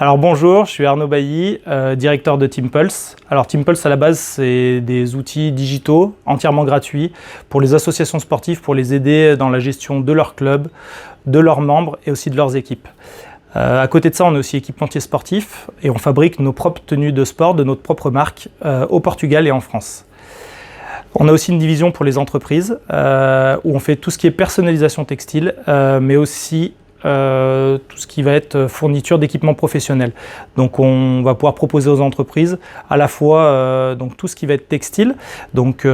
Alors bonjour, je suis Arnaud Bailly, directeur de Teampulse. Alors Teampulse à la base c'est des outils digitaux entièrement gratuits pour les associations sportives pour les aider dans la gestion de leur club, de leurs membres et aussi de leurs équipes. À côté de ça, on est aussi équipementier sportif et on fabrique nos propres tenues de sport de notre propre marque au Portugal et en France. On a aussi une division pour les entreprises où on fait tout ce qui est personnalisation textile, mais aussi tout ce qui va être fourniture d'équipements professionnels. Donc on va pouvoir proposer aux entreprises à la fois donc tout ce qui va être textile, donc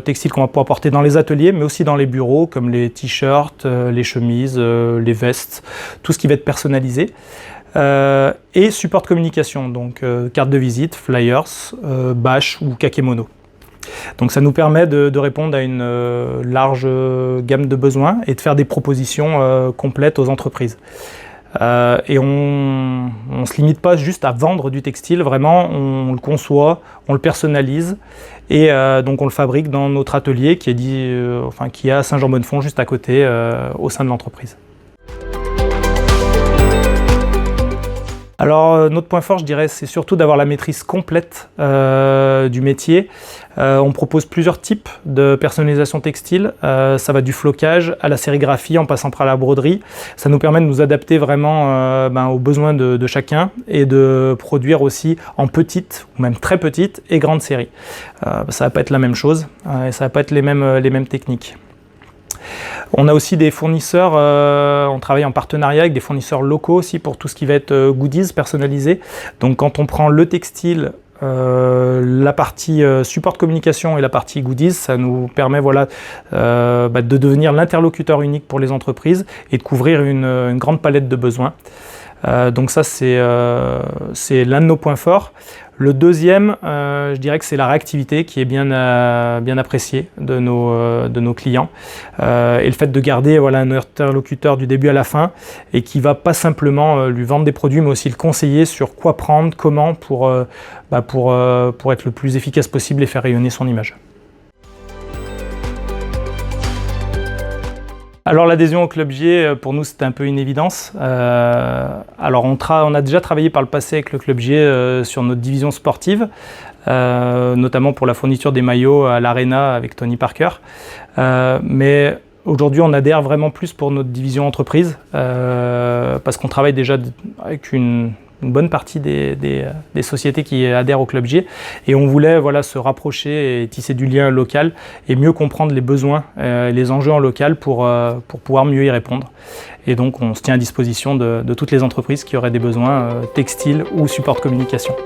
textile qu'on va pouvoir porter dans les ateliers, mais aussi dans les bureaux, comme les t-shirts, les chemises, les vestes, tout ce qui va être personnalisé. Et support de communication, donc carte de visite, flyers, bâches ou kakémono. Donc ça nous permet de répondre à une large gamme de besoins et de faire des propositions complètes aux entreprises. Et on ne se limite pas juste à vendre du textile, vraiment on le conçoit, on le personnalise et donc on le fabrique dans notre atelier qui est à Saint-Jean-Bonnefond, juste à côté, au sein de l'entreprise. Alors notre point fort, je dirais, c'est surtout d'avoir la maîtrise complète du métier. On propose plusieurs types de personnalisation textile. Ça va du flocage à la sérigraphie en passant par la broderie. Ça nous permet de nous adapter vraiment aux besoins de chacun et de produire aussi en petites ou même très petites et grandes séries. Ça ne va pas être la même chose et ça ne va pas être les mêmes techniques. On a aussi des fournisseurs, on travaille en partenariat avec des fournisseurs locaux aussi pour tout ce qui va être goodies personnalisés. Donc quand on prend le textile, la partie support de communication et la partie goodies, ça nous permet de devenir l'interlocuteur unique pour les entreprises et de couvrir une grande palette de besoins. Donc ça c'est l'un de nos points forts. Le deuxième, je dirais que c'est la réactivité qui est bien appréciée de nos clients et le fait de garder un interlocuteur du début à la fin et qui ne va pas simplement lui vendre des produits mais aussi le conseiller sur quoi prendre, comment pour être le plus efficace possible et faire rayonner son image. Alors l'adhésion au Club J, pour nous c'était un peu une évidence. Alors on a déjà travaillé par le passé avec le Club J sur notre division sportive, notamment pour la fourniture des maillots à l'Arena avec Tony Parker. Mais aujourd'hui on adhère vraiment plus pour notre division entreprise, parce qu'on travaille déjà avec une bonne partie des sociétés qui adhèrent au Club J et on voulait se rapprocher et tisser du lien local et mieux comprendre les besoins et les enjeux en local pour pouvoir mieux y répondre. Et donc on se tient à disposition de toutes les entreprises qui auraient des besoins textiles ou support de communication.